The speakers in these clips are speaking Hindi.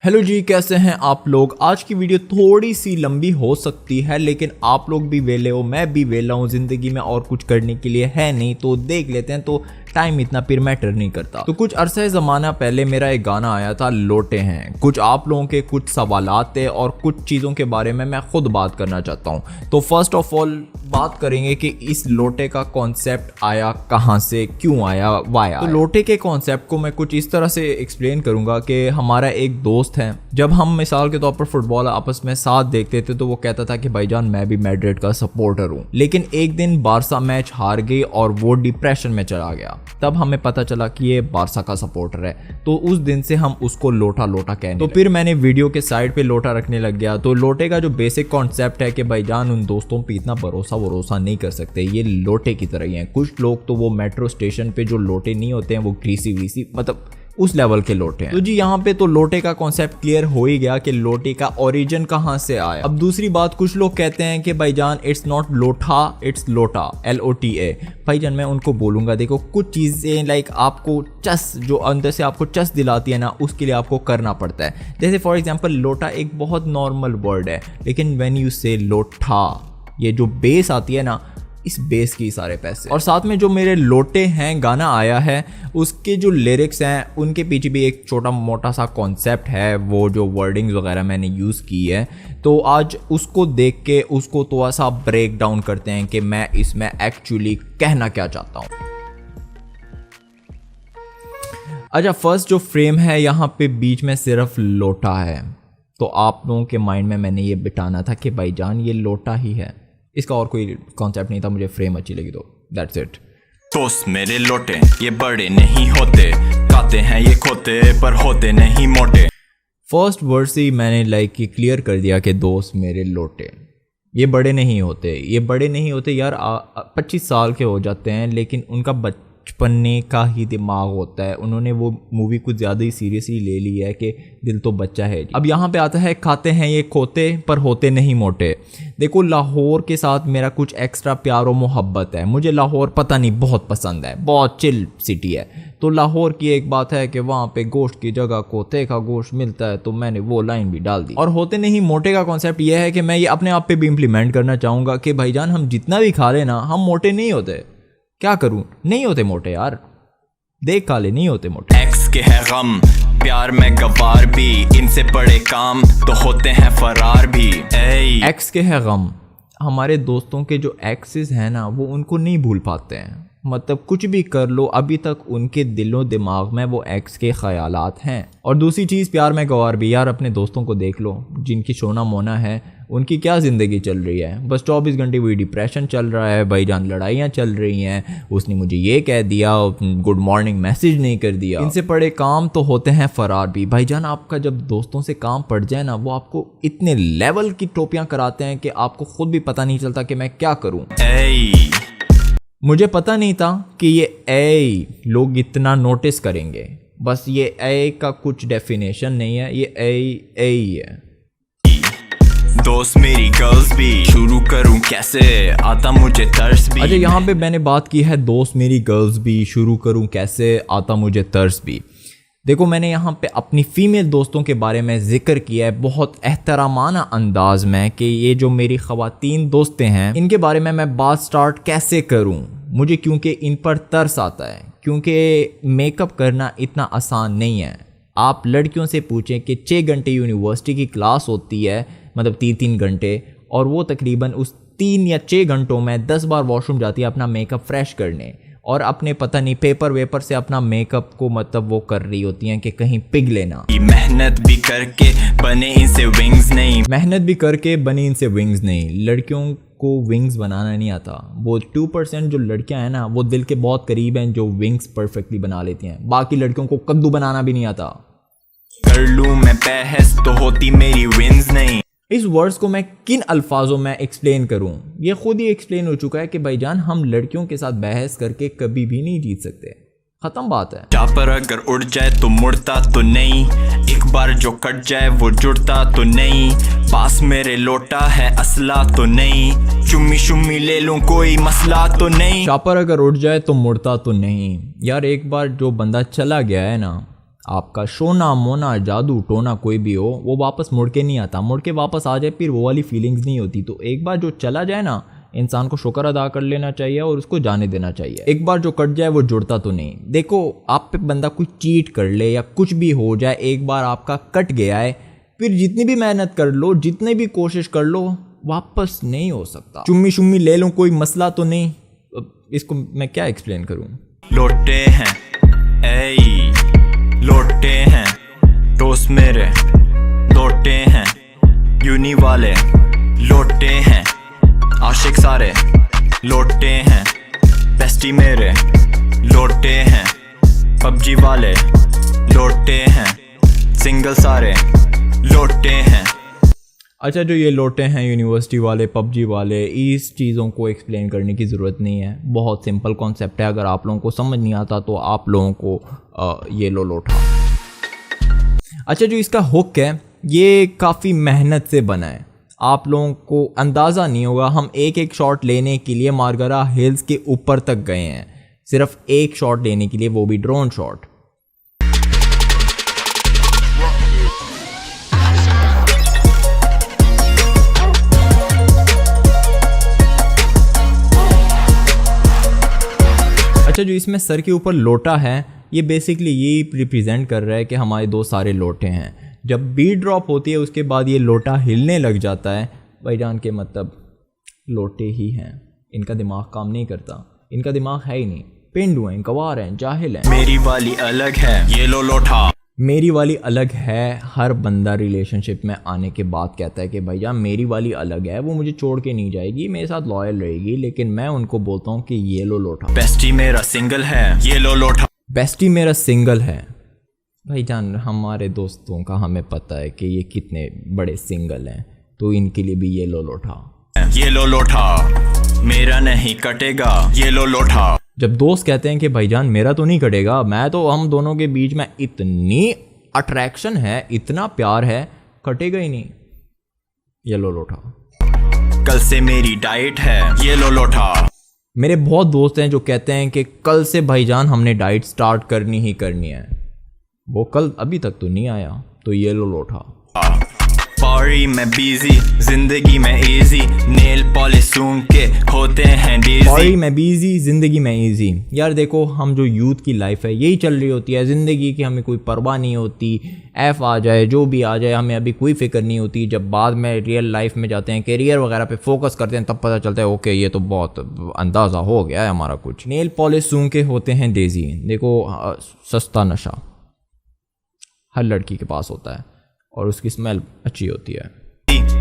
हेलो जी, कैसे हैं आप लोग। आज की वीडियो थोड़ी सी लंबी हो सकती है, लेकिन आप लोग भी वेले हो, मैं भी वेला हूँ, जिंदगी में और कुछ करने के लिए है नहीं तो देख लेते हैं। तो टाइम इतना फिर मैटर नहीं करता। तो कुछ अरसे ज़माना पहले मेरा एक गाना आया था, लोटे हैं। कुछ आप लोगों के कुछ सवालात थे और कुछ चीज़ों के बारे में मैं खुद बात करना चाहता हूँ। तो फर्स्ट ऑफ ऑल बात करेंगे कि इस लोटे का कॉन्सेप्ट आया कहाँ से, क्यों आया, वाई आया। तो लोटे के कॉन्सेप्ट को मैं कुछ इस तरह से एक्सप्लेन करूँगा कि हमारा एक दोस्त है, जब हम मिसाल के तौर पर फुटबॉल आपस में साथ देखते थे तो वो कहता था कि भाईजान मैं भी मैड्रिड का सपोर्टर हूँ। लेकिन एक दिन बारसा मैच हार गई और वो डिप्रेशन में चला गया। तब हमें पता चला कि ये बारसा का सपोर्टर है। तो उस दिन से हम उसको लोटा लोटा कहने तो फिर मैंने वीडियो के साइड पे लोटा रखने लग गया। तो लोटे का जो बेसिक कॉन्सेप्ट है कि भाईजान उन दोस्तों पे इतना भरोसा नहीं कर सकते, ये लोटे की तरह ही हैं। कुछ लोग तो वो मेट्रो स्टेशन पे जो लोटे नहीं होते हैं वो ग्रीसी व्रीसी, मतलब उस लेवल के लोटे हैं। तो जी यहाँ पे तो लोटे का कॉन्सेप्ट क्लियर हो ही गया कि लोटे का ओरिजिन कहाँ से आया। अब दूसरी बात, कुछ लोग कहते हैं कि भाईजान इट्स नॉट लोटा, इट्स लोटा, LOTA। भाईजान मैं उनको बोलूंगा, देखो कुछ चीज़ें लाइक आपको चस, जो अंदर से आपको चस दिलाती है ना, उसके लिए आपको करना पड़ता है। जैसे फॉर एग्जाम्पल लोटा एक बहुत नॉर्मल वर्ड है, लेकिन व्हेन यू से लोटा, ये जो बेस आती है ना, इस बेस की सारे पैसे। और साथ में जो मेरे लोटे हैं गाना आया है, उसके जो लिरिक्स हैं उनके पीछे भी एक छोटा मोटा सा कॉन्सेप्ट है, वो जो वर्डिंग्स वगैरह मैंने यूज़ की है। तो आज उसको देख के उसको थोड़ा सा ब्रेक डाउन करते हैं कि मैं इसमें एक्चुअली कहना क्या चाहता हूँ। अच्छा, फर्स्ट जो फ्रेम है यहाँ पे बीच में सिर्फ लोटा है। तो आप लोगों के माइंड में मैंने ये बिठाना था कि भाईजान ये लोटा ही है, इसका और कोई कॉन्सेप्ट नहीं था। मुझे फ्रेम अच्छी लगी तो दैट्स इट। दोस्त मेरे लोटे ये बड़े नहीं होते, खाते हैं ये खोते पर होते नहीं मोटे। फर्स्ट वर्ड से ही मैंने लाइक क्लियर कर दिया कि दोस्त मेरे लोटे ये बड़े नहीं होते, ये बड़े नहीं होते यार। 25 साल के हो जाते हैं लेकिन उनका बचपने का ही दिमाग होता है। उन्होंने वो मूवी कुछ ज़्यादा ही सीरियसली ले ली है कि दिल तो बच्चा है। अब यहाँ पे आता है, खाते हैं ये खोते पर होते नहीं मोटे। देखो लाहौर के साथ मेरा कुछ एक्स्ट्रा प्यार और मोहब्बत है। मुझे लाहौर पता नहीं बहुत पसंद है, बहुत चिल सिटी है। तो लाहौर की एक बात है कि वहाँ पे गोश्त की जगह कोते का गोश्त मिलता है, तो मैंने वो लाइन भी डाल दी। और होते नहीं मोटे का कॉन्सेप्ट ये है कि मैं ये अपने आप पे भी इम्प्लीमेंट करना चाहूँगा कि भाईजान हम जितना भी खा लेना, हम मोटे नहीं होते। क्या करूं, नहीं होते मोटे यार, देख खा ले, नहीं होते मोटे। एक्स के है गम प्यार में गवार भी, इनसे बड़े काम तो होते हैं फरार भी। एक्स के है गम, हमारे दोस्तों के जो एक्सेस हैं ना, वो उनको नहीं भूल पाते हैं। मतलब कुछ भी कर लो, अभी तक उनके दिलो दिमाग में वो एक्स के ख्यालात हैं। और दूसरी चीज़, प्यार में गवार भी। यार अपने दोस्तों को देख लो, जिनकी सोना मोना है, उनकी क्या ज़िंदगी चल रही है, बस 24 घंटे वही डिप्रेशन चल रहा है। भाईजान लड़ाइयाँ चल रही हैं, उसने मुझे ये कह दिया, गुड मॉर्निंग मैसेज नहीं कर दिया। इनसे बड़े काम तो होते हैं फरार भी। भाईजान आपका जब दोस्तों से काम पड़ जाए ना, वो आपको इतने लेवल की टोपियाँ कराते हैं कि आपको खुद भी पता नहीं चलता कि मैं क्या करूँ। मुझे पता नहीं था कि ये लोग इतना नोटिस करेंगे। बस ये का कुछ डेफिनेशन नहीं है, ये ही है। दोस्त मेरी गर्ल्स भी, शुरू करूं कैसे, आता मुझे तरस भी। अच्छा, यहाँ पे मैंने बात की है दोस्त मेरी गर्ल्स भी, शुरू करूं कैसे, आता मुझे तरस भी। देखो मैंने यहाँ पे अपनी फीमेल दोस्तों के बारे में जिक्र किया है बहुत एहतरामाना अंदाज में कि ये जो मेरी ख़वातीन दोस्तें हैं, इनके बारे में मैं बात स्टार्ट कैसे करूँ। मुझे क्योंकि इन पर तरस आता है, क्योंकि मेकअप करना इतना आसान नहीं है। आप लड़कियों से पूछें कि 6 घंटे यूनिवर्सिटी की क्लास होती है, मतलब 3-3 घंटे, और वो तकरीबन उस 3 या 6 घंटों में 10 बार वॉशरूम जाती है अपना मेकअप फ्रेश करने, और अपने पता नहीं पेपर वेपर से अपना मेकअप को मतलब वो कर रही होती हैं कि कहीं पिघले ना। मेहनत भी करके बने इनसे विंग्स नहीं, मेहनत भी करके बने इनसे विंग्स नहीं। लड़कियों को विंग्स बनाना नहीं आता। वो 2% जो लड़कियां हैं ना, वो दिल के बहुत करीब हैं जो विंग्स परफेक्टली बना लेती हैं। बाकी लड़कियों को कद्दू बनाना भी नहीं आता। कर लूं मैं बहस तो होती मेरी विंस नहीं। इस वर्ड्स को मैं किन अल्फाजों में एक्सप्लेन करूं, ये खुद ही एक्सप्लेन हो चुका है कि भाईजान हम लड़कियों के साथ बहस करके कभी भी नहीं जीत सकते। खत्म बात है। चापर अगर उड़ जाए तो मुड़ता तो नहीं, एक बार जो कट जाए वो जुड़ता तो नहीं। पास मेरे लोटा है असला तो नहीं, चुम्मी शुम्मी ले लूं कोई मसला तो नहीं। चापर अगर उड़ जाए तो मुड़ता तो नहीं। यार एक बार जो बंदा चला गया है ना, आपका सोना मोना जादू टोना कोई भी हो वो वापस मुड़ के नहीं आता, मुड़ के वापस आ जाए फिर वो वाली फीलिंग्स नहीं होती। तो एक बार जो चला जाए ना, इंसान को शुक्र अदा कर लेना चाहिए और उसको जाने देना चाहिए। एक बार जो कट जाए वो जुड़ता तो नहीं। देखो आप पे बंदा कोई चीट कर ले या कुछ भी हो जाए, एक बार आपका कट गया है, फिर जितनी भी मेहनत कर लो, जितनी भी कोशिश कर लो, वापस नहीं हो सकता। चुम्मी शुम्मी ले लो, कोई मसला तो नहीं। इसको मैं क्या एक्सप्लेन करूं। लोटे हैं ऐ लोटे हैं दोस्त मेरे, लोटे हैं यूनी वाले, लोटे हैं आशिक सारे, लोटे हैं बेस्टी मेरे, लोटे हैं पबजी वाले, लोटे हैं सिंगल सारे, लोटे हैं। अच्छा, जो ये लोटे हैं यूनिवर्सिटी वाले, पबजी वाले, इस चीज़ों को एक्सप्लेन करने की ज़रूरत नहीं है। बहुत सिंपल कॉन्सेप्ट है। अगर आप लोगों को समझ नहीं आता तो आप लोगों को ये लो लोटा। अच्छा, जो इसका हुक है ये काफ़ी मेहनत से बना है। आप लोगों को अंदाज़ा नहीं होगा, हम एक एक शॉट लेने के लिए मारगरा हिल्स के ऊपर तक गए हैं, सिर्फ एक शॉट लेने के लिए, वो भी ड्रोन शॉट। अच्छा, जो इसमें सर के ऊपर लोटा है ये बेसिकली यही रिप्रेजेंट कर रहा है कि हमारे दो सारे लोटे हैं। जब बीट ड्रॉप होती है उसके बाद ये लोटा हिलने लग जाता है, भाईजान के मतलब लोटे ही हैं। इनका दिमाग काम नहीं करता, इनका दिमाग है ही नहीं, पेंडू हैं, गवार हैं, जाहिल हैं। मेरी वाली अलग है ये लो लोटा, मेरी वाली अलग है। हर बंदा रिलेशनशिप में आने के बाद कहता है कि भैया मेरी वाली अलग है, वो मुझे छोड़ के नहीं जाएगी, मेरे साथ लॉयल रहेगी। लेकिन मैं उनको बोलता हूँ कि ये लो लोटा। बेस्टी मेरा सिंगल है ये लो लोटा, बेस्टी मेरा सिंगल है। भाईजान हमारे दोस्तों का हमें पता है कि ये कितने बड़े सिंगल हैं, तो इनके लिए भी ये लो लोटा। ये लो लोटा मेरा नहीं कटेगा ये लो लोटा। जब दोस्त कहते हैं कि भाईजान मेरा तो नहीं कटेगा, मैं तो, हम दोनों के बीच में इतनी अट्रैक्शन है, इतना प्यार है, कटेगा ही नहीं, ये लो लोटा। कल से मेरी डाइट है ये लो लोटा। मेरे बहुत दोस्त हैं जो कहते हैं कि कल से भाईजान हमने डाइट स्टार्ट करनी ही करनी है। वो कल अभी तक तो नहीं आया, तो ये लो लोटा। पारी में बिजी जिंदगी में इजी, नेल पॉलिश सूंघ के होते हैं डेजी। पारी में बिजी जिंदगी में इजी। यार देखो, हम जो यूथ की लाइफ है यही चल रही होती है ज़िंदगी की, हमें कोई परवाह नहीं होती, एफ आ जाए जो भी आ जाए हमें अभी कोई फिक्र नहीं होती। जब बाद में रियल लाइफ में जाते हैं, करियर वगैरह पे फोकस करते हैं, तब पता चलता है ओके ये तो बहुत अंदाज़ा हो गया है हमारा कुछ। नेल पॉलिश सूंघ के होते हैं डेजी। देखो सस्ता नशा हर लड़की के पास होता है और उसकी स्मेल अच्छी होती है।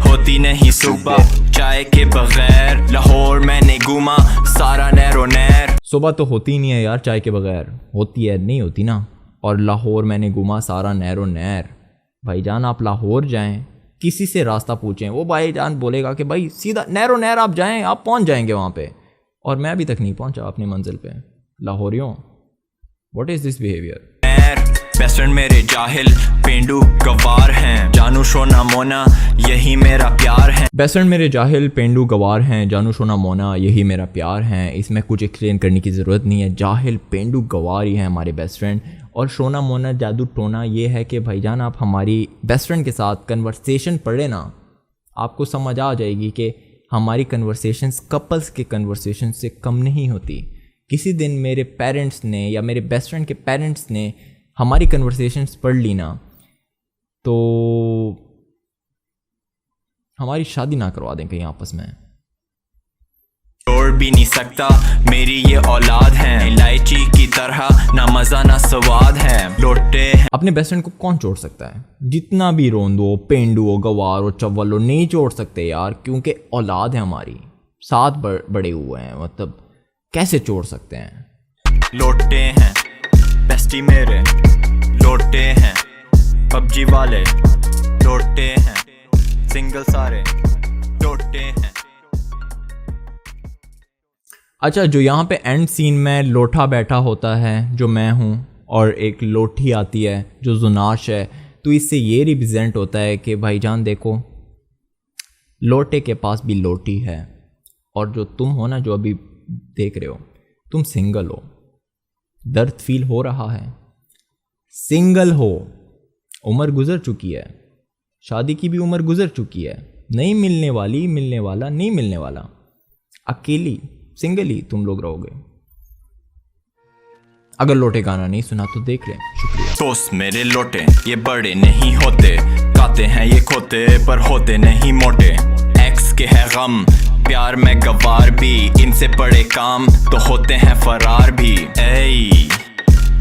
होती नहीं सुबह चाय के बगैर, लाहौर मैंने घूमा सारा नैरो नैर। सुबह तो होती नहीं है यार चाय के बगैर, होती है नहीं होती ना। और लाहौर मैंने घूमा सारा नैरो नैर। भाईजान आप लाहौर जाएं, किसी से रास्ता पूछें, वो भाईजान बोलेगा कि भाई सीधा नैरो नैर आप जाएं, आप पहुंच जाएंगे वहाँ पे। और मैं अभी तक नहीं पहुंचा अपनी मंजिल पे। लाहौरियों, what is this behaviour. Best friend मेरे जाहिल पेंडू गवार हैं, जानू शोना मोना यही मेरा प्यार है। बेस्ट फ्रेंड मेरे जाहिल पेंडू गवार हैं, जानू शोना मोना यही मेरा प्यार है। इसमें कुछ एक्सप्लेन करने की ज़रूरत नहीं है। जाहिल पेंडू गवार ही हैं हमारे बेस्ट फ्रेंड। और शोना मोना जादू टोना ये है कि भाईजान आप हमारी बेस्ट फ्रेंड के साथ कन्वर्सेशन पढ़े ना, आपको समझ आ जाएगी कि हमारी कन्वर्सेशंस कपल्स के कन्वर्सेशन से कम नहीं होती। किसी दिन मेरे पेरेंट्स ने या मेरे बेस्ट फ्रेंड के पेरेंट्स ने हमारी कन्वर्सेशंस पढ़ ली ना, तो हमारी शादी ना करवा दें कहीं आपस में। छोड़ भी नहीं सकता मेरी ये औलाद है, इलायची की तरह ना मजा ना स्वाद है, लोटे हैं। अपने बेस्ट फ्रेंड को कौन छोड़ सकता है? जितना भी रोंदो पेंडू हो गवार हो चव्वल हो, नहीं छोड़ सकते यार, क्योंकि औलाद है हमारी, साथ बड़े हुए हैं, मतलब कैसे छोड़ सकते हैं। लोटे हैं बेस्टी मेरे, लोटे हैं पबजी वाले, लोटे हैं सिंगल सारे, लोटे हैं। अच्छा, जो यहाँ पे एंड सीन में लोठा बैठा होता है जो मैं हूँ, और एक लोठी आती है जो जुनाश है, तो इससे ये रिप्रेजेंट होता है कि भाईजान देखो लोटे के पास भी लोटी है, और जो तुम हो ना, जो अभी देख रहे हो, तुम सिंगल हो, दर्द फील हो रहा है, सिंगल हो, उम्र गुजर चुकी है, शादी की भी उम्र गुजर चुकी है, नहीं मिलने वाली, मिलने वाला, नहीं मिलने वाला, अकेली सिंगल ही तुम लोग रहोगे। अगर लोटे गाना नहीं सुना तो देख लें। शुक्रिया। दोस्त मेरे लोटे ये बड़े नहीं होते, खाते हैं ये खोते पर होते नहीं मोटे। एक्स के है गम प्यार में गवार भी, इनसे बड़े काम तो होते हैं फरार भी। ऐ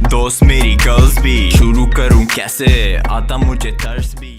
दोस्त मेरी गर्ल्स भी, शुरू करूं कैसे आता मुझे तरस भी।